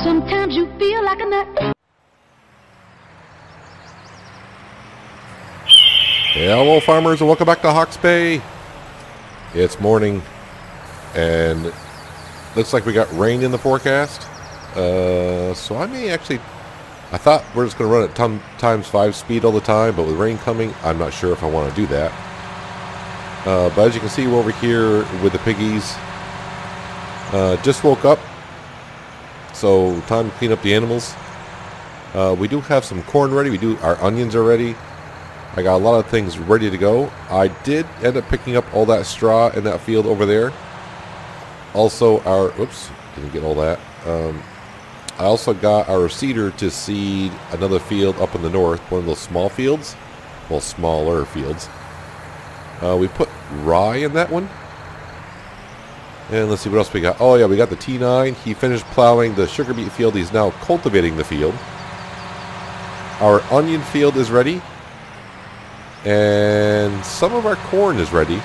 Sometimes you feel like a nut. Hello farmers and welcome back to Hawke's Bay. It's morning and looks like we got rain in the forecast. So I may actually, I thought we're just going to run at times 5 speed all the time, but with rain coming, I'm not sure if I want to do that. But as you can see, we're over here with the piggies. Just woke up, so time to clean up the animals. We do have some corn ready. Our onions are ready. I got a lot of things ready to go. I did end up picking up all that straw in that field over there. Also, oops, didn't get all that. I also got our seeder to seed another field up in the north, one of those small fields. Well, smaller fields. We put rye in that one. And let's see what else we got. Oh yeah, we got the T9. He finished plowing the sugar beet field. He's now cultivating the field. Our onion field is ready. And some of our corn is ready.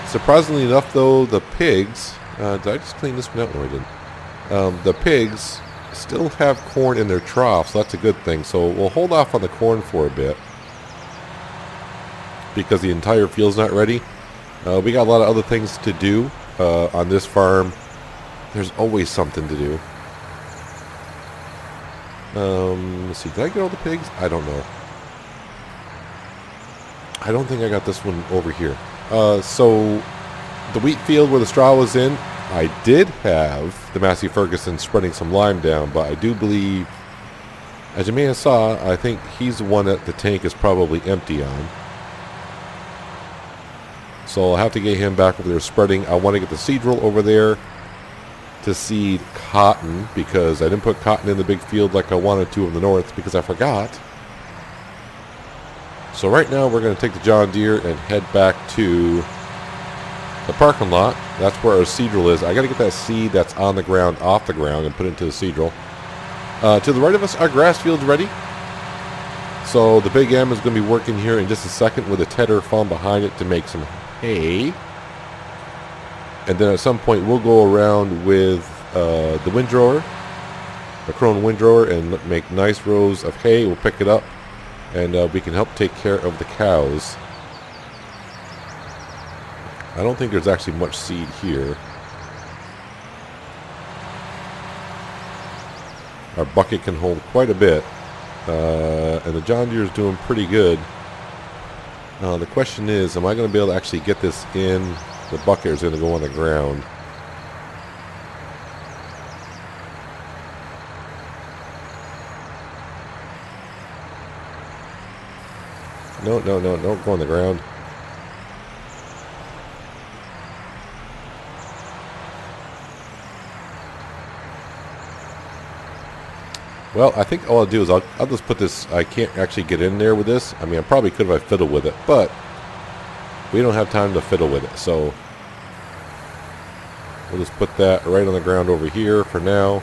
Surprisingly enough, though, the pigs... did I just clean this one out? No, I didn't. The pigs still have corn in their trough, so that's a good thing. So we'll hold off on the corn for a bit, because the entire field's not ready. We got a lot of other things to do on this farm. There's always something to do. Let's see, did I get all the pigs? I don't know. I don't think I got this one over here. So the wheat field where the straw was in, I did have the Massey Ferguson spreading some lime down, but I do believe, as you may have saw, I think he's the one that the tank is probably empty on. So I'll have to get him back over there spreading. I want to get the seed drill over there to seed cotton, because I didn't put cotton in the big field like I wanted to in the north because I forgot. So right now we're going to take the John Deere and head back to the parking lot. That's where our seed drill is. I got to get that seed that's on the ground off the ground and put it into the seed drill. To the right of us, our grass field's ready. So the Big M is going to be working here in just a second with a tedder farm behind it to make some hay. And then at some point we'll go around with the windrower, the Krone windrower, and make nice rows of hay. We'll pick it up. And we can help take care of the cows. I don't think there's actually much seed here. Our bucket can hold quite a bit. And the John Deere is doing pretty good. The question is, am I going to be able to actually get this in the bucket, or is it going to go on the ground? No, don't go on the ground. Well, I think all I'll do is I'll just put this. I can't actually get in there with this. I mean, I probably could if I fiddle with it, but we don't have time to fiddle with it. So we'll just put that right on the ground over here for now.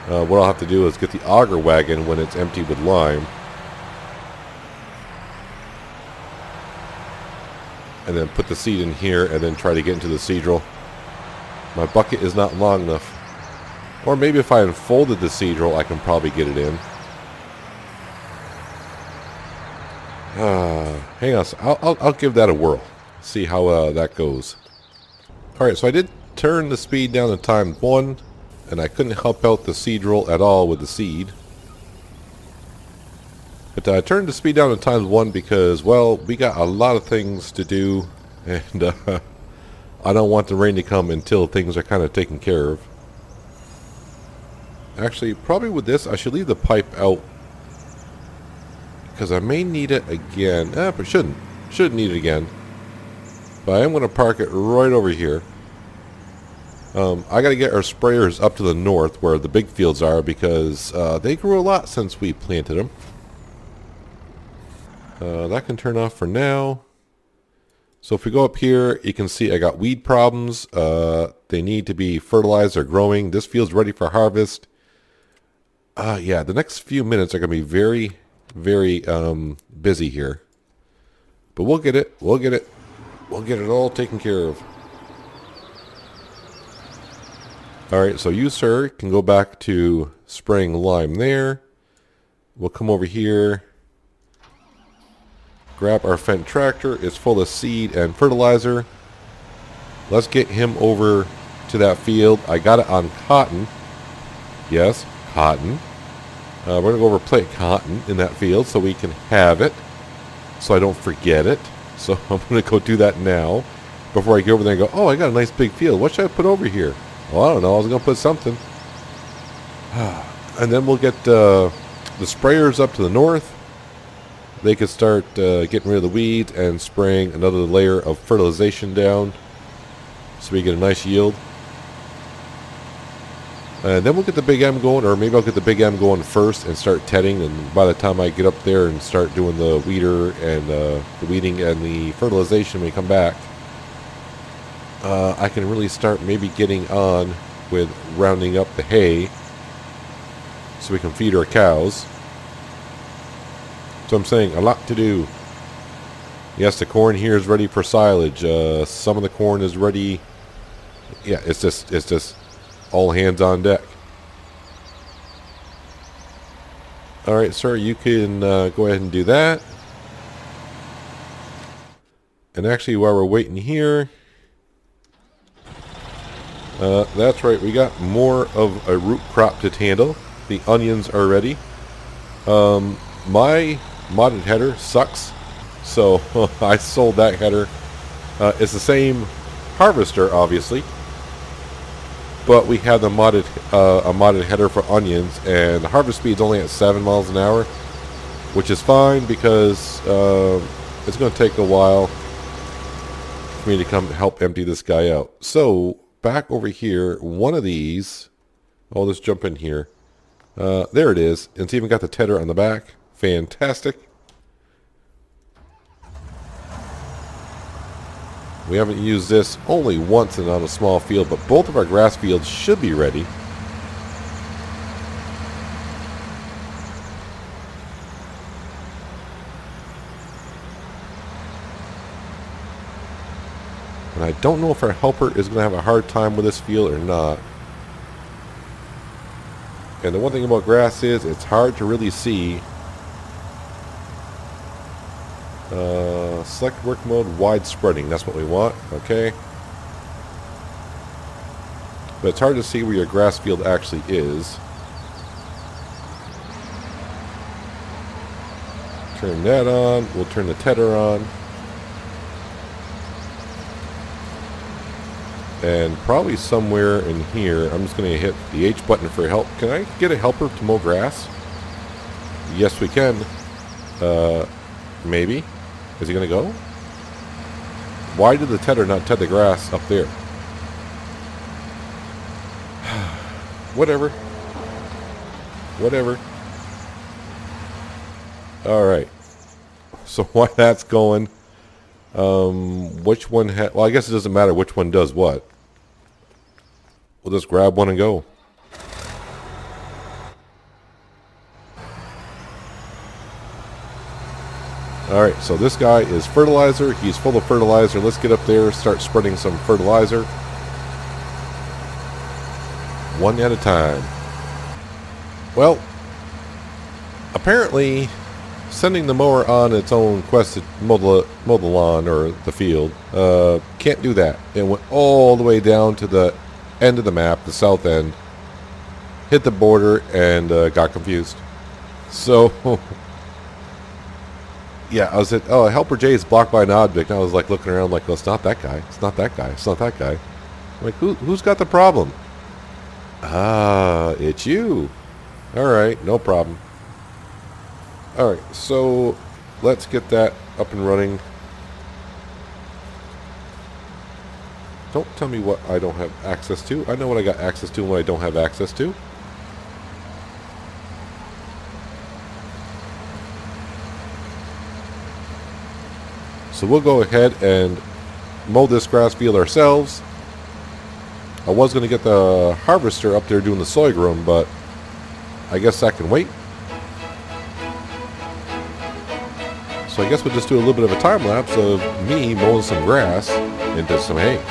What I'll have to do is get the auger wagon when it's empty with lime. And then put the seed in here and then try to get into the seed drill. My bucket is not long enough. Or maybe if I unfolded the seed drill, I can probably get it in. Hang on, I'll give that a whirl. See how that goes. Alright, so I did turn the speed down to ×1, and I couldn't help out the seed drill at all with the seed. But I turned the speed down to ×1 because, well, we got a lot of things to do, and I don't want the rain to come until things are kind of taken care of. Actually, probably with this, I should leave the pipe out, because I may need it again. But shouldn't need it again. But I am going to park it right over here. I got to get our sprayers up to the north where the big fields are, because they grew a lot since we planted them. That can turn off for now. So if we go up here, you can see I got weed problems. They need to be fertilized or growing. This field's ready for harvest. Yeah, the next few minutes are going to be very, very busy here. But we'll get it. We'll get it all taken care of. All right, so you, sir, can go back to spraying lime there. We'll come over here, grab our Fendt tractor. It's full of seed and fertilizer. Let's get him over to that field. I got it on cotton. Yes, cotton. We're going to go over plant cotton in that field so we can have it, so I don't forget it. So I'm going to go do that now before I go over there and go, oh, I got a nice big field. What should I put over here? Well, I don't know. I was going to put something. And then we'll get the sprayers up to the north. They can start getting rid of the weeds and spraying another layer of fertilization down so we get a nice yield. And then we'll get the Big M going, or maybe I'll get the Big M going first and start tedding, and by the time I get up there and start doing the weeder and the weeding and the fertilization when we come back, I can really start maybe getting on with rounding up the hay so we can feed our cows. So I'm saying a lot to do. Yes, the corn here is ready for silage. Some of the corn is ready. Yeah, it's just all hands on deck. All right, sir, you can go ahead and do that. And actually, while we're waiting here, that's right, we got more of a root crop to handle. The onions are ready. My modded header sucks, so I sold that header. It's the same harvester, obviously, but we have the modded a modded header for onions, and the harvest speed's only at 7 miles an hour, which is fine because it's going to take a while for me to come help empty this guy out. So back over here, one of these, I'll just jump in here. There it is. It's even got the tedder on the back. Fantastic. We haven't used this only once and on a small field, but both of our grass fields should be ready. And I don't know if our helper is going to have a hard time with this field or not. And the one thing about grass is it's hard to really see. Select work mode, wide spreading. That's what we want. Okay. But it's hard to see where your grass field actually is. Turn that on. We'll turn the tedder on. And probably somewhere in here, I'm just going to hit the H button for help. Can I get a helper to mow grass? Yes, we can. Maybe. Is he going to go? Why did the tedder not ted the grass up there? Whatever. Whatever. Alright. So while that's going, which one well, I guess it doesn't matter which one does what. We'll just grab one and go. Alright, so this guy is fertilizer. He's full of fertilizer. Let's get up there, start spreading some fertilizer. One at a time. Well, apparently sending the mower on its own quest to mow the lawn or the field can't do that. It went all the way down to the end of the map, the south end, hit the border, and got confused. So yeah, I was at, oh, helper J is blocked by an object. And I was like looking around like, well, it's not that guy. It's not that guy. It's not that guy. I'm like, who's got the problem? Ah, it's you. All right, no problem. All right, so let's get that up and running. Don't tell me what I don't have access to. I know what I got access to and what I don't have access to. So we'll go ahead and mow this grass field ourselves. I was going to get the harvester up there doing the sorghum, but I guess that can wait. So I guess we'll just do a little bit of a time lapse of me mowing some grass into some hay.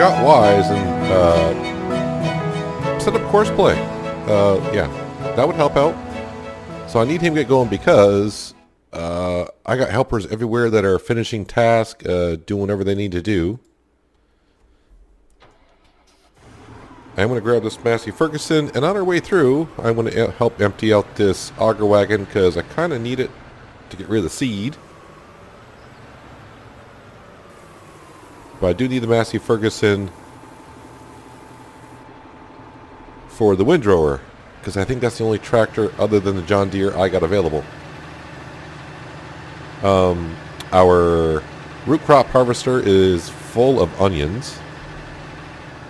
got Wise and set up course play. Yeah, that would help out. So I need him to get going because I got helpers everywhere that are finishing tasks, doing whatever they need to do. I'm going to grab this Massey Ferguson, and on our way through, I'm going to help empty out this auger wagon because I kind of need it to get rid of the seed. But I do need the Massey Ferguson for the windrower because I think that's the only tractor other than the John Deere I got available. Our root crop harvester is full of onions.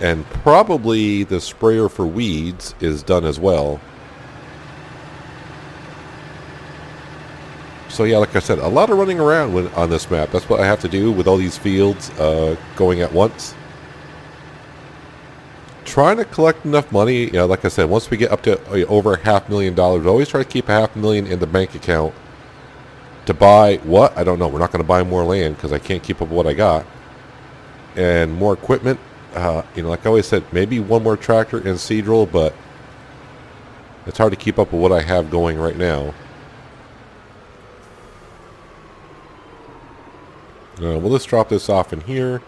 And probably the sprayer for weeds is done as well. So yeah, like I said, a lot of running around on this map. That's what I have to do with all these fields going at once. Trying to collect enough money. Like I said, once we get up to over $500,000, we always try to keep $500,000 in the bank account. To buy what? I don't know. We're not going to buy more land because I can't keep up with what I got. And more equipment. Like I always said, maybe one more tractor and seed drill, but it's hard to keep up with what I have going right now. We'll just drop this off in here.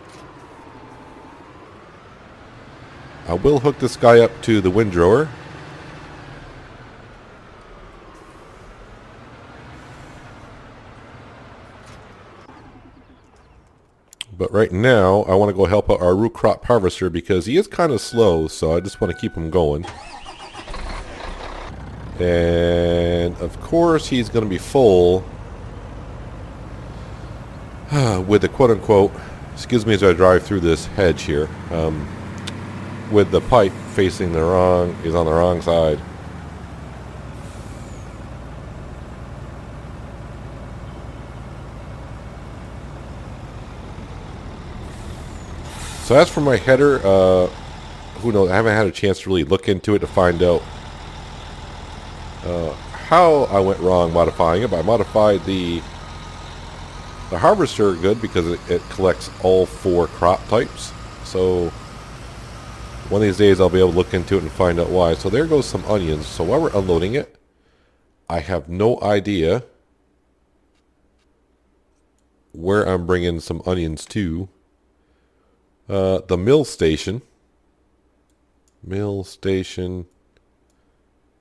I will hook this guy up to the windrower. But right now, I want to go help out our root crop harvester because he is kind of slow, so I just want to keep him going. And, of course, he's going to be full with the quote-unquote, excuse me as I drive through this hedge here, with the pipe facing he's on the wrong side. So as for my header, who knows? I haven't had a chance to really look into it to find out how I went wrong modifying it. But I modified the harvester good because it collects all 4 crop types. So one of these days I'll be able to look into it and find out why. So there goes some onions. So while we're unloading it, I have no idea where I'm bringing some onions to. The mill station.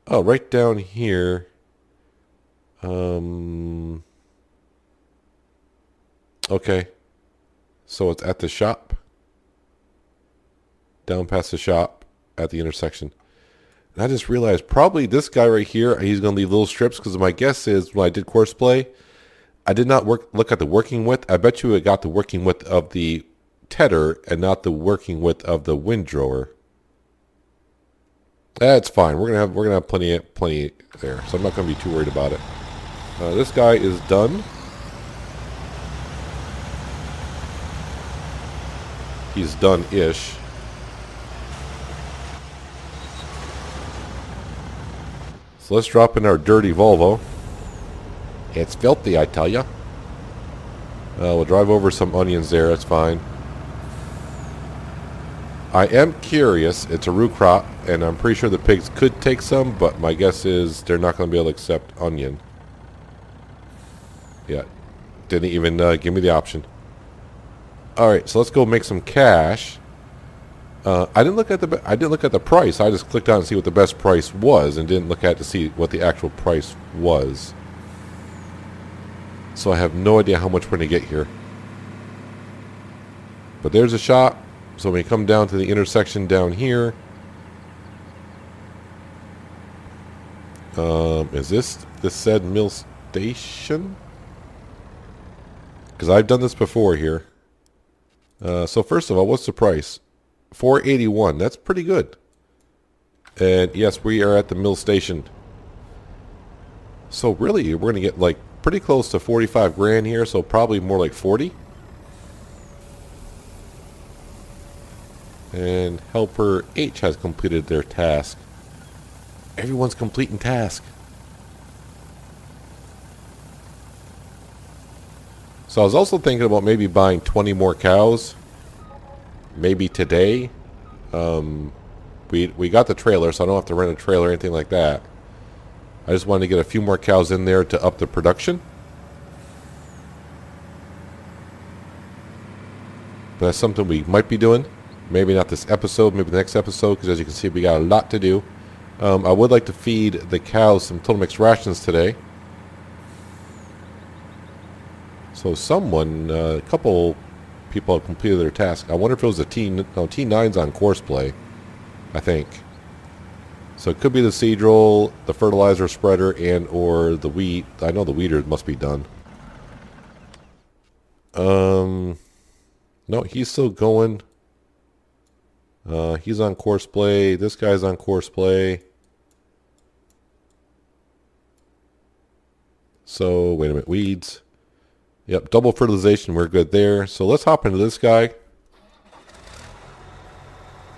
Oh, right down here. Okay. So it's at the shop. Down past the shop at the intersection. And I just realized probably this guy right here, he's going to leave little strips because my guess is when I did course play, I did not look at the working width. I bet you it got the working width of the tedder and not the working width of the windrower. That's fine. We're gonna have plenty there, so I'm not gonna be too worried about it. This guy is done. He's done-ish. So let's drop in our dirty Volvo. It's filthy, I tell ya. We'll drive over some onions there. That's fine. I am curious. It's a root crop, and I'm pretty sure the pigs could take some, but my guess is they're not going to be able to accept onion. Yeah, didn't even give me the option. All right, so let's go make some cash. I didn't look at the price. I just clicked on and see what the best price was, and didn't look at to see what the actual price was. So I have no idea how much we're going to get here. But there's a shop. So when we come down to the intersection down here, is this said mill station? Because I've done this before here. So first of all, what's the price? $481. That's pretty good. And yes, we are at the mill station. So really, we're going to get like pretty close to 45 grand here. So probably more like 40. And helper H has completed their task. Everyone's completing task. So I was also thinking about maybe buying 20 more cows. maybe today. We got the trailer, so I don't have to rent a trailer or anything like that. I just wanted to get a few more cows in there to up the production. But that's something we might be doing. Maybe not this episode, maybe the next episode, because as you can see, we got a lot to do. I would like to feed the cows some Total Mix rations today. So a couple people have completed their task. I wonder if it was a T9's on course play, I think. So it could be the seedroll, the fertilizer spreader, and or the wheat. I know the weeder must be done. No, he's still going. He's on course play. This guy's on course play. So, wait a minute. Weeds. Yep, double fertilization. We're good there. So let's hop into this guy.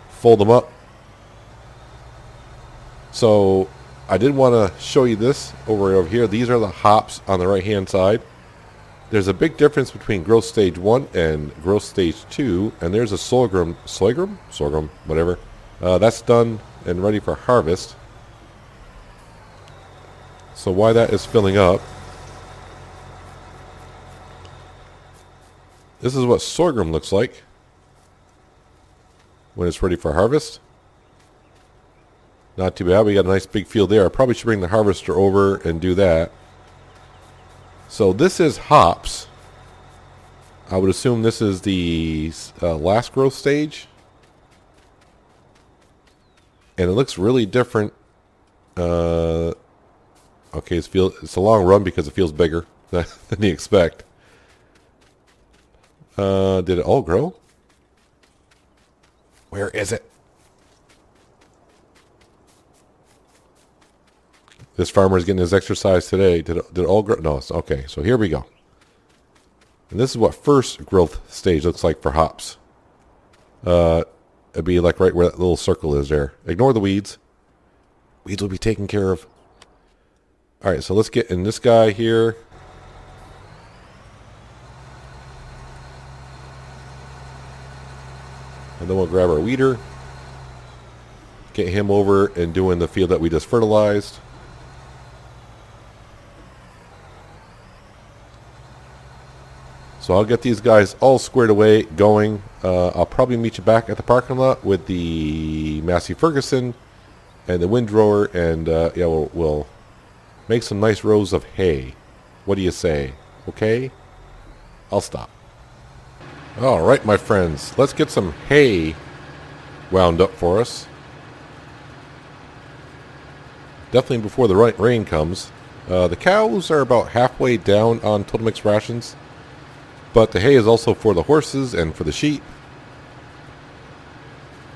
Fold them up. So, I did want to show you this over here. These are the hops on the right-hand side. There's a big difference between growth stage 1 and growth stage 2, and there's a sorghum, whatever. That's done and ready for harvest. So while that is filling up, this is what sorghum looks like when it's ready for harvest. Not too bad. We got a nice big field there. I probably should bring the harvester over and do that. So this is hops. I would assume this is the last growth stage. And it looks really different. Okay, it's a long run because it feels bigger than you expect. Did it all grow? Where is it? This farmer is getting his exercise today. Did it all grow? No, it's okay. So here we go. And this is what first growth stage looks like for hops. It'd be like right where that little circle is there. Ignore the weeds. Weeds will be taken care of. All right, so let's get in this guy here. And then we'll grab our weeder. Get him over and doing the field that we just fertilized. So I'll get these guys all squared away, going. I'll probably meet you back at the parking lot with the Massey Ferguson and the windrower, and yeah, we'll make some nice rows of hay. What do you say? Okay? I'll stop. All right, my friends, let's get some hay wound up for us. Definitely before the rain comes. The cows are about halfway down on Total Mix rations. But the hay is also for the horses and for the sheep.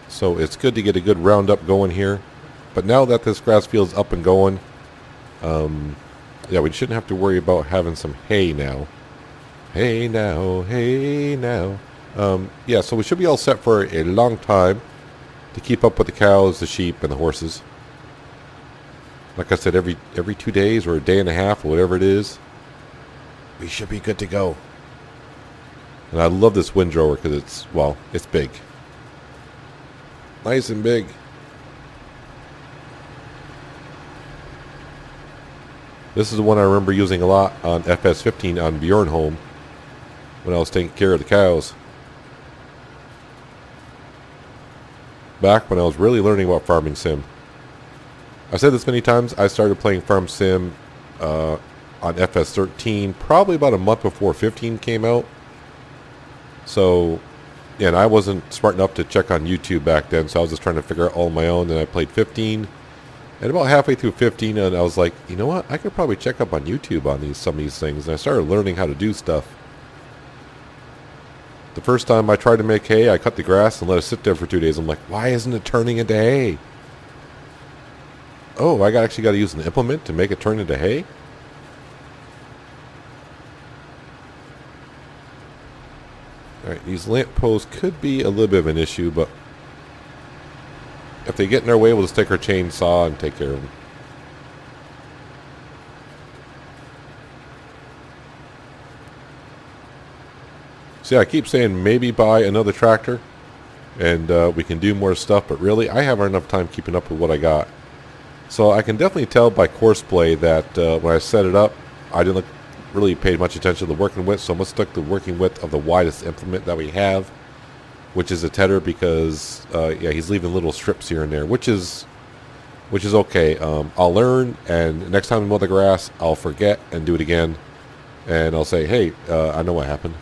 So it's good to get a good roundup going here. But now that this grass field's up and going, yeah, we shouldn't have to worry about having some hay now. Hey now, hey now. Yeah, so we should be all set for a long time to keep up with the cows, the sheep, and the horses. Like I said, every 2 days or a day and a half or whatever it is, we should be good to go. And I love this windrower because it's big. Nice and big. This is the one I remember using a lot on FS15 on Bjornholm when I was taking care of the cows. Back when I was really learning about Farming Sim. I've said this many times, I started playing Farm Sim on FS13 probably about a month before 15 came out. So, yeah, and I wasn't smart enough to check on YouTube back then, so I was just trying to figure out all on my own, and I played 15. And about halfway through 15, and I was like, you know what, I could probably check up on YouTube on some of these things, and I started learning how to do stuff. The first time I tried to make hay, I cut the grass and let it sit there for 2 days. I'm like, why isn't it turning into hay? Oh, I actually got to use an implement to make it turn into hay? Alright, these lamp posts could be a little bit of an issue, but if they get in our way, we'll just take our chainsaw and take care of them. See, I keep saying maybe buy another tractor. and we can do more stuff. But really, I haven't enough time keeping up with what I got. So I can definitely tell by courseplay that when I set it up, I didn't really pay much attention to the working width, so I must took the working width of the widest implement that we have, which is a tedder, because yeah, he's leaving little strips here and there, which is okay. I'll learn, and next time I mow the grass, I'll forget and do it again, and I'll say, hey, I know what happened.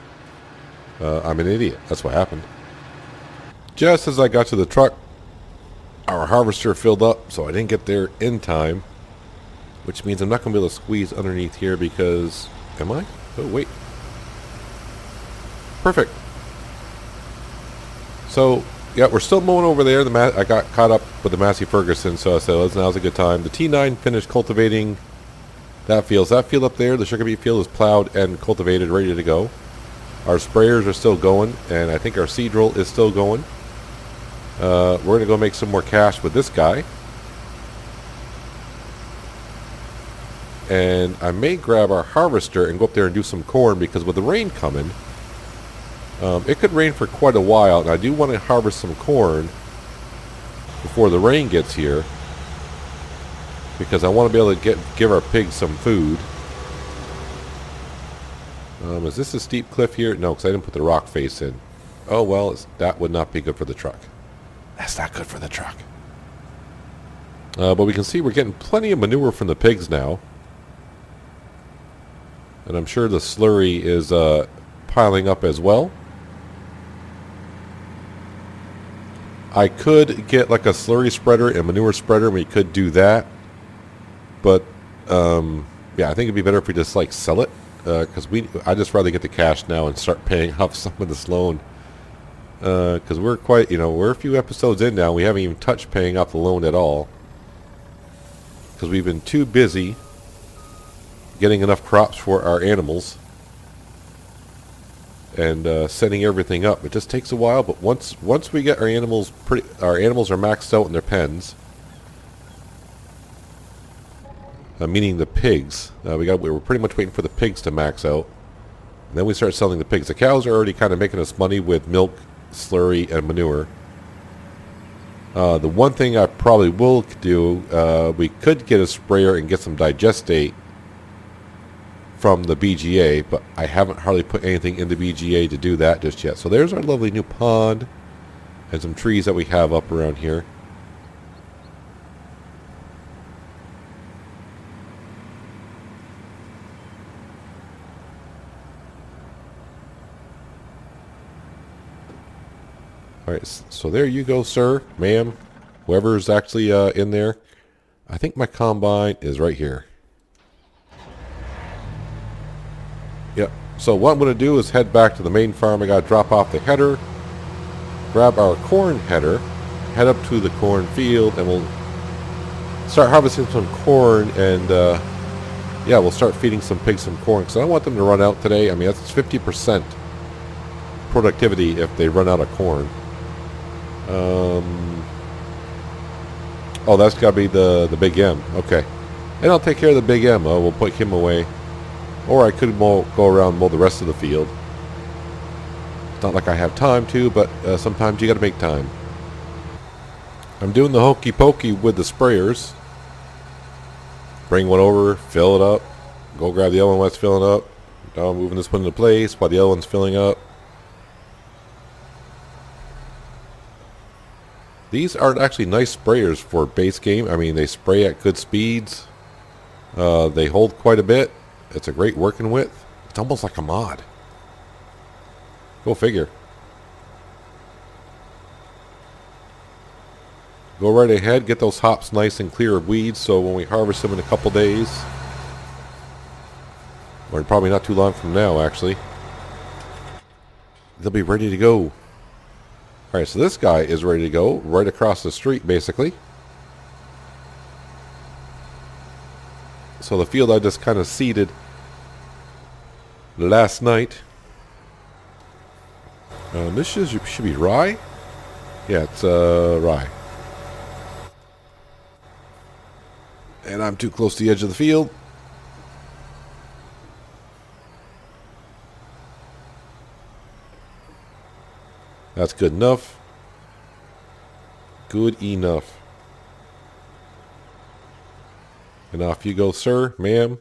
I'm an idiot. That's what happened. Just as I got to the truck, our harvester filled up, so I didn't get there in time, which means I'm not going to be able to squeeze underneath here because... Am I? Oh, wait. Perfect. So, yeah, we're still mowing over there. I got caught up with the Massey Ferguson, so I said, now's a good time. The T9 finished cultivating that field. So that field up there, the sugar beet field, is plowed and cultivated, ready to go. Our sprayers are still going, and I think our seed drill is still going. We're going to go make some more cash with this guy. And I may grab our harvester and go up there and do some corn, because with the rain coming, it could rain for quite a while, and I do want to harvest some corn before the rain gets here, because I want to be able to give our pigs some food. Is this a steep cliff here? No, because I didn't put the rock face in. Oh well, that would not be good for the truck. That's not good for the truck. But we can see we're getting plenty of manure from the pigs now. And I'm sure the slurry is piling up as well. I could get like a slurry spreader and manure spreader, and we could do that. But, yeah, I think it'd be better if we just, like, sell it. Because I'd just rather get the cash now and start paying off some of this loan. Because we're quite, we're a few episodes in now. We haven't even touched paying off the loan at all. Because we've been too busy getting enough crops for our animals and setting everything up. It just takes a while, but once we get our animals our animals are maxed out in their pens, meaning the pigs. We were pretty much waiting for the pigs to max out, and then we start selling the pigs. The cows are already kind of making us money with milk, slurry, and manure. The one thing I probably will do, we could get a sprayer and get some digestate from the BGA, but I haven't hardly put anything in the BGA to do that just yet. So there's our lovely new pond and some trees that we have up around here. Alright, so there you go, sir, ma'am, whoever's actually in there. I think my combine is right here. Yep. So what I'm going to do is head back to the main farm. I got to drop off the header, grab our corn header, head up to the corn field, and we'll start harvesting some corn, and yeah, we'll start feeding some pigs some corn, because I don't want them to run out today. I mean, that's 50% productivity if they run out of corn. Oh, that's got to be the Big M. Okay. And I'll take care of the Big M. We'll put him away. Or I could go around and mow the rest of the field. It's not like I have time to, but sometimes you got to make time. I'm doing the hokey pokey with the sprayers. Bring one over, fill it up. Go grab the other one while it's filling up. Now I'm moving this one into place while the other one's filling up. These are actually nice sprayers for base game. I mean, they spray at good speeds. They hold quite a bit. It's a great working width. It's almost like a mod. Go figure. Go right ahead. Get those hops nice and clear of weeds, so when we harvest them in a couple days, or probably not too long from now, actually, they'll be ready to go. Alright, so this guy is ready to go right across the street, basically. So the field I just kind of seeded last night. This should be rye. Yeah, it's rye. And I'm too close to the edge of the field. That's good enough. Good enough. And off you go, sir, ma'am.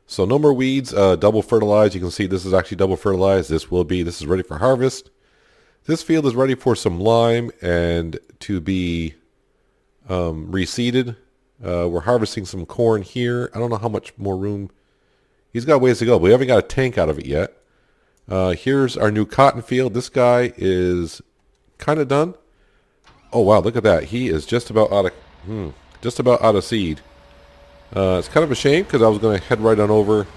So no more weeds, double fertilized. You can see this is actually double fertilized. This is ready for harvest. This field is ready for some lime and to be reseeded. We're harvesting some corn here. I don't know how much more room. He's got ways to go, but we haven't got a tank out of it yet. Here's our new cotton field. This guy is kind of done. Oh wow, look at that. He is just about out of seed. It's kind of a shame because I was going to head right on over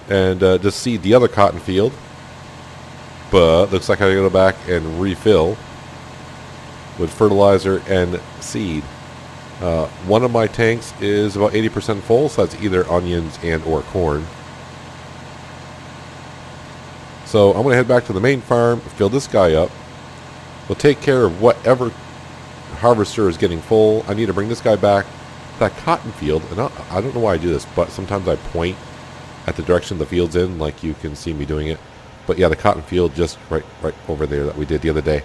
and just seed the other cotton field. But looks like I gotta go back and refill with fertilizer and seed. One of my tanks is about 80% full, so that's either onions and or corn. So I'm going to head back to the main farm, fill this guy up. We'll take care of whatever harvester is getting full. I need to bring this guy back to that cotton field. And I don't know why I do this, but sometimes I point at the direction the field's in, like you can see me doing it. But yeah, the cotton field just right over there that we did the other day.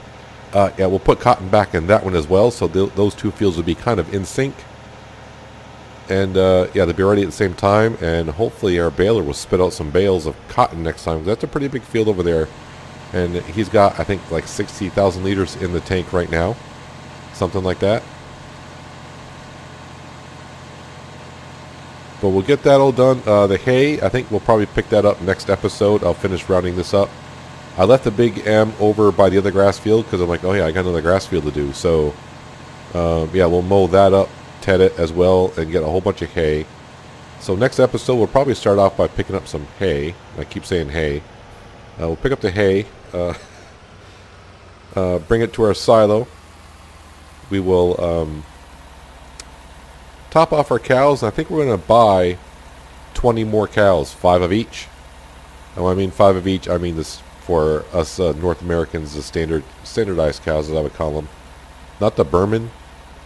Yeah, we'll put cotton back in that one as well, so those two fields will be kind of in sync. And yeah, they'll be ready at the same time, and hopefully our baler will spit out some bales of cotton next time. That's a pretty big field over there. And he's got, I think, like 60,000 liters in the tank right now. Something like that. But we'll get that all done. The hay, I think we'll probably pick that up next episode. I'll finish rounding this up. I left the big M over by the other grass field because I'm like, oh yeah, I got another grass field to do. So, yeah, we'll mow that up, ted it as well, and get a whole bunch of hay. So next episode, we'll probably start off by picking up some hay. I keep saying hay. We'll pick up the hay, bring it to our silo. We will top off our cows, and I think we're going to buy 20 more cows, 5 of each. And when I mean 5 of each, I mean this for us North Americans, the standardized cows, as I would call them. Not the Burman.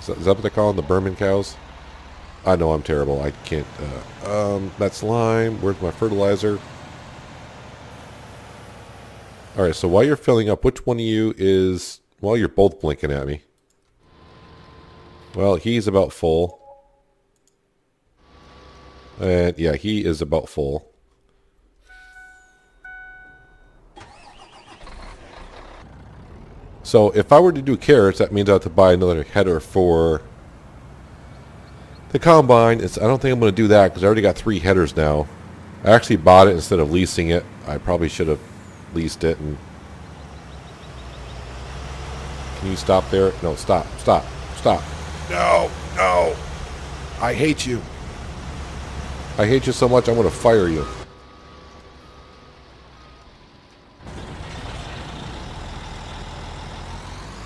Is that what they call them, the Burman cows? I know I'm terrible. I can't. That's lime. Where's my fertilizer? All right, so while you're filling up, which one of you is... Well, you're both blinking at me. Well, he's about full. And yeah, he is about full. So if I were to do carrots, that means I have to buy another header for the combine. I don't think I'm going to do that because I already got 3 headers now. I actually bought it instead of leasing it. I probably should have leased it. And can you stop there? No, stop. No. I hate you. I hate you so much I'm going to fire you.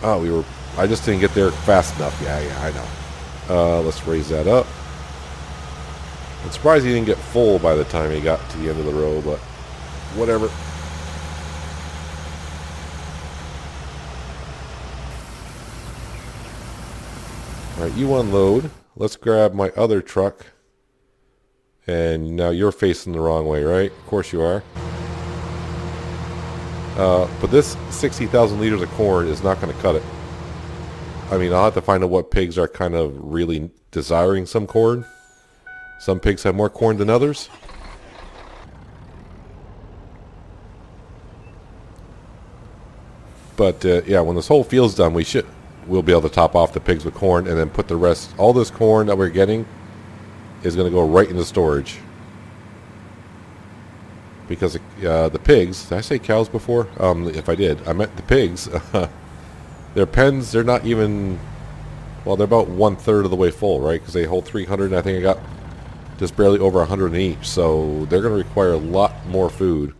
Oh, I just didn't get there fast enough. Yeah, I know. Let's raise that up. I'm surprised he didn't get full by the time he got to the end of the row, but whatever. Alright, you unload. Let's grab my other truck. And now you're facing the wrong way, right? Of course you are. But this 60,000 liters of corn is not going to cut it. I mean, I'll have to find out what pigs are kind of really desiring some corn. Some pigs have more corn than others. But yeah, when this whole field's done, we'll be able to top off the pigs with corn and then put the rest, all this corn that we're getting is going to go right into storage. Because the pigs, did I say cows before? If I did, I meant the pigs. Their pens, they're not even, well, they're about 1/3 of the way full, right? Because they hold 300, and I think I got just barely over 100 in each. So they're going to require a lot more food.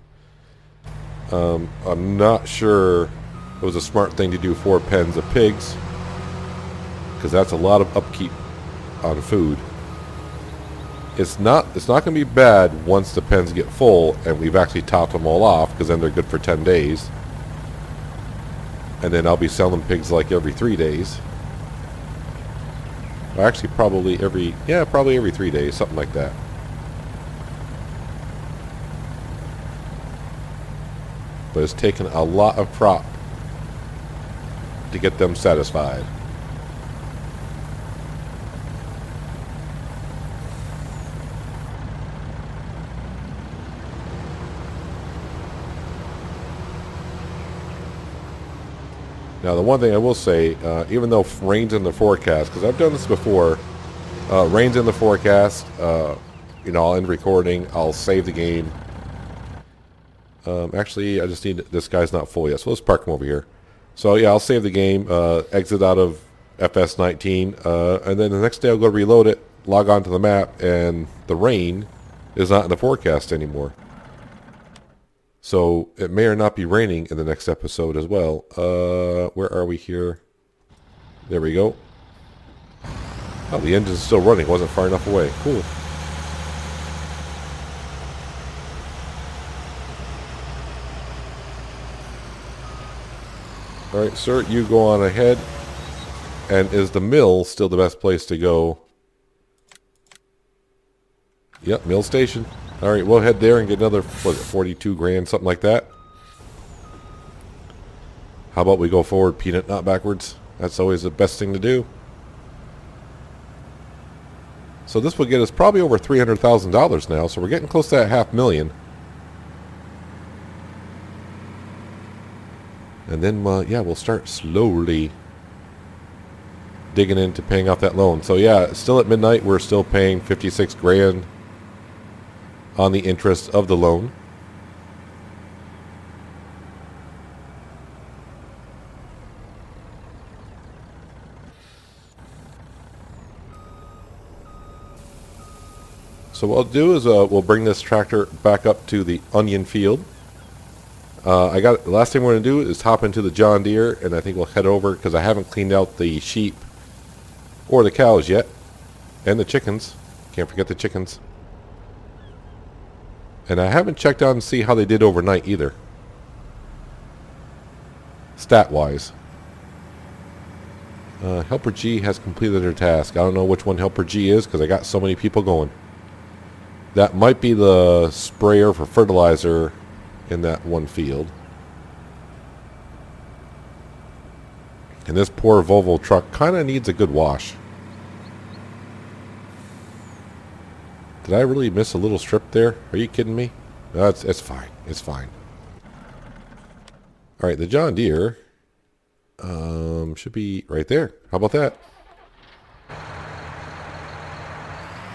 I'm not sure it was a smart thing to do 4 pens of pigs, because that's a lot of upkeep on food. It's not going to be bad once the pens get full and we've actually topped them all off, because then they're good for 10 days. And then I'll be selling pigs like every 3 days. Or actually probably every 3 days, something like that. But it's taken a lot of prop to get them satisfied. Now, the one thing I will say, even though rain's in the forecast, because I've done this before, rain's in the forecast, I'll end recording, I'll save the game. Actually, I just need, this guy's not full yet, so let's park him over here. So, yeah, I'll save the game, exit out of FS19, and then the next day I'll go reload it, log on to the map, and the rain is not in the forecast anymore. So it may or not be raining in the next episode as well. Where are we here? There we go. Oh, the engine's still running. It wasn't far enough away. Cool. Alright, sir, you go on ahead. And is the mill still the best place to go? Yep, mill station. Alright, we'll head there and get another, what is it, 42 grand, something like that. How about we go forward, peanut, not backwards? That's always the best thing to do. So this will get us probably over $300,000 now, so we're getting close to that $500,000. And then, yeah, we'll start slowly digging into paying off that loan. So yeah, still at midnight, we're still paying 56 grand on the interest of the loan. So what I'll do is we'll bring this tractor back up to the onion field. The last thing we're going to do is hop into the John Deere, and I think we'll head over, because I haven't cleaned out the sheep or the cows yet, and the chickens. Can't forget the chickens. And I haven't checked out and see how they did overnight either, stat-wise. Helper G has completed their task. I don't know which one Helper G is, because I got so many people going. That might be the sprayer for fertilizer in that one field. And this poor Volvo truck kind of needs a good wash. Did I really miss a little strip there? Are you kidding me? No, it's fine. It's fine. Alright, the John Deere should be right there. How about that?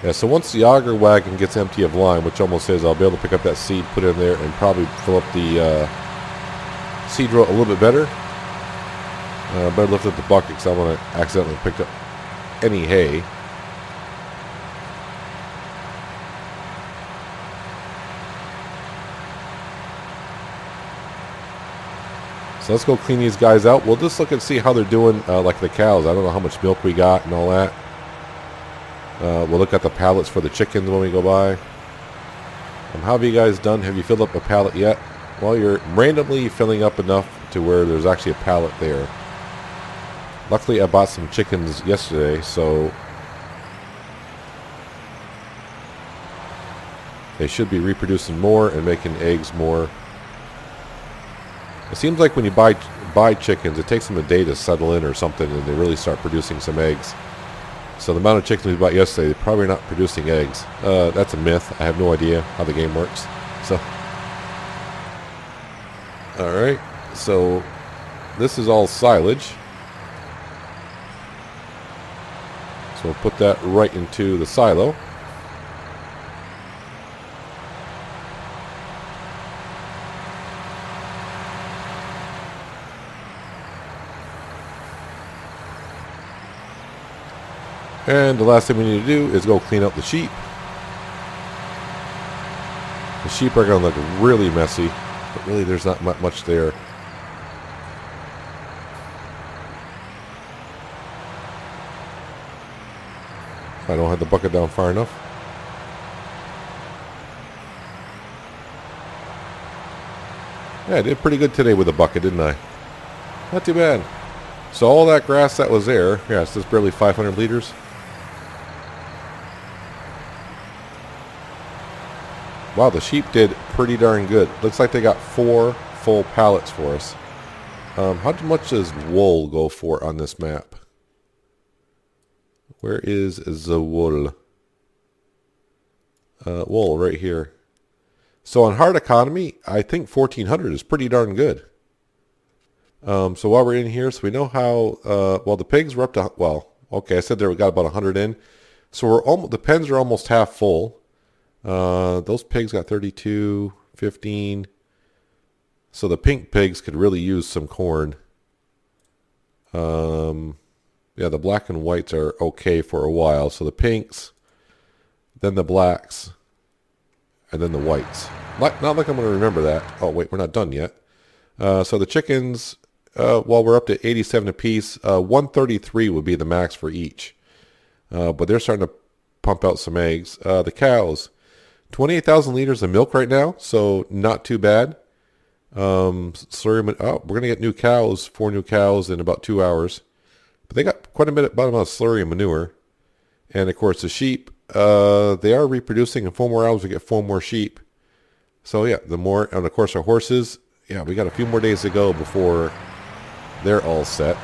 Yeah, so once the auger wagon gets empty of lime, which almost is, I'll be able to pick up that seed, put it in there, and probably fill up the seed row a little bit better. Better lift up the bucket because I want to accidentally pick up any hay. So let's go clean these guys out. We'll just look and see how they're doing, like the cows. I don't know how much milk we got and all that. We'll look at the pallets for the chickens when we go by. How have you guys done? Have you filled up a pallet yet? Well, you're randomly filling up enough to where there's actually a pallet there. Luckily, I bought some chickens yesterday, so they should be reproducing more and making eggs more. It seems like when you buy chickens, it takes them a day to settle in or something, and they really start producing some eggs. So the amount of chickens we bought yesterday, they're probably not producing eggs. That's a myth. I have no idea how the game works. So, alright. So, this is all silage. So we'll put that right into the silo. And the last thing we need to do is go clean up the sheep. The sheep are going to look really messy, but really there's not much there. I don't have the bucket down far enough. Yeah, I did pretty good today with the bucket, didn't I? Not too bad. So all that grass that was there, yeah, it's just barely 500 liters. Wow, the sheep did pretty darn good. Looks like they got 4 full pallets for us. How much does wool go for on this map? Where is the wool? Wool right here. So on hard economy, I think 1400 is pretty darn good. So while we're in here, so we know how, well, the pigs were up to, well, okay, I said there we got about 100 in. So we're almost, the pens are almost half full. Those pigs got 32, 15. So the pink pigs could really use some corn. Yeah, the black and whites are okay for a while. So the pinks, then the blacks, and then the whites. Not like I'm going to remember that. Oh, wait, we're not done yet. So the chickens, well, we're up to 87 apiece. 133 would be the max for each. But they're starting to pump out some eggs. The cows, 28,000 liters of milk right now, so not too bad. Slurry, oh, we're going to get new cows, 4 new cows in about 2 hours. But they got quite a bit, about amount of slurry and manure. And of course the sheep, they are reproducing. In 4 more hours we get 4 more sheep. So yeah, the more, and of course our horses, yeah, we got a few more days to go before they're all set.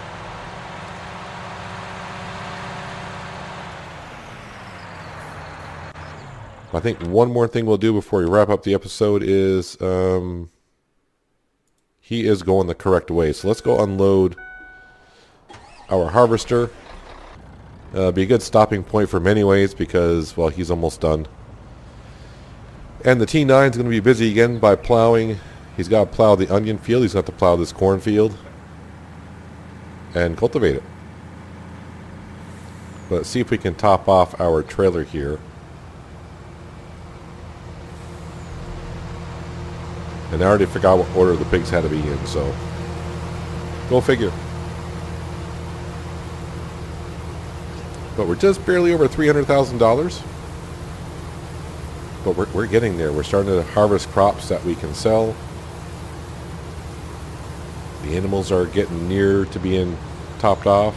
I think one more thing we'll do before we wrap up the episode is he is going the correct way. So let's go unload our harvester. Be a good stopping point for him anyways because, well, he's almost done. And the T9 is going to be busy again by plowing. He's got to plow the onion field. He's got to plow this cornfield and cultivate it. But let's see if we can top off our trailer here. And I already forgot what order the pigs had to be in, so go figure. But we're just barely over $300,000. But we're getting there. We're starting to harvest crops that we can sell. The animals are getting near to being topped off.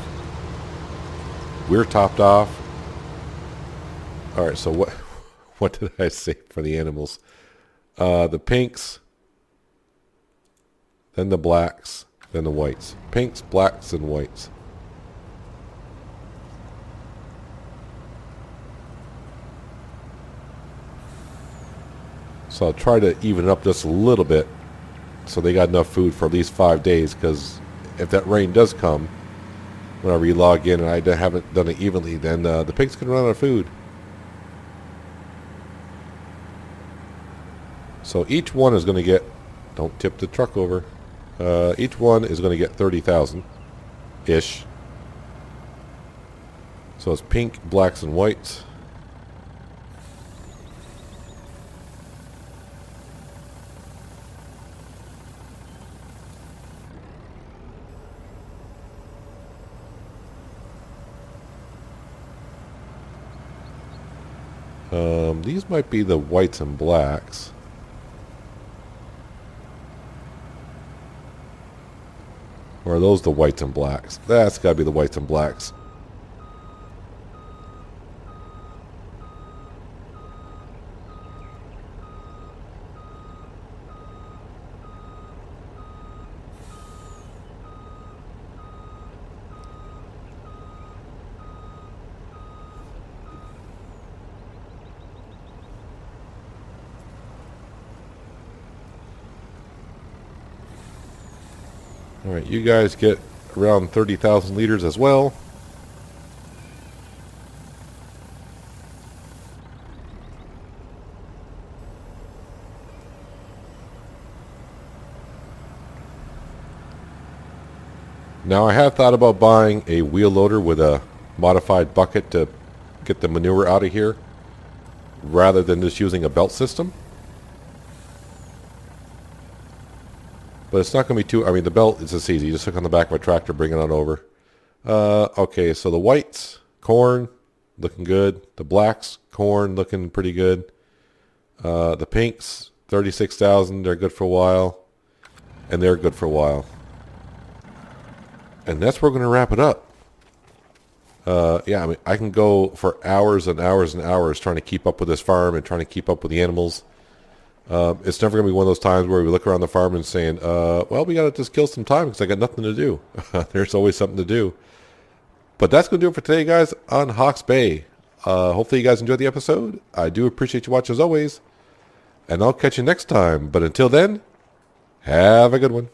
We're topped off. All right, so what did I say for the animals? The pinks, then the blacks, then the whites. Pinks, blacks, and whites. So I'll try to even it up just a little bit so they got enough food for at least 5 days, because if that rain does come, when I re-log in and I haven't done it evenly, then the pigs can run out of food. So each one is going to get, don't tip the truck over, each one is going to get 30,000-ish. So it's pink, blacks, and whites. These might be the whites and blacks. Or are those the whites and blacks? That's got to be the whites and blacks. Alright, you guys get around 30,000 liters as well. Now I have thought about buying a wheel loader with a modified bucket to get the manure out of here, rather than just using a belt system. But it's not going to be too, I mean, the belt is just easy. You just hook on the back of a tractor, bring it on over. Okay, so the whites, corn, looking good. The blacks, corn, looking pretty good. The pinks, 36,000. They're good for a while. And they're good for a while. And that's where we're going to wrap it up. Yeah, I mean, I can go for hours and hours and hours trying to keep up with this farm and trying to keep up with the animals. It's never going to be one of those times where we look around the farm and saying, well, we got to just kill some time because I got nothing to do. There's always something to do. But that's going to do it for today, guys, on Hawke's Bay. Hopefully you guys enjoyed the episode. I do appreciate you watching as always. And I'll catch you next time. But until then, have a good one.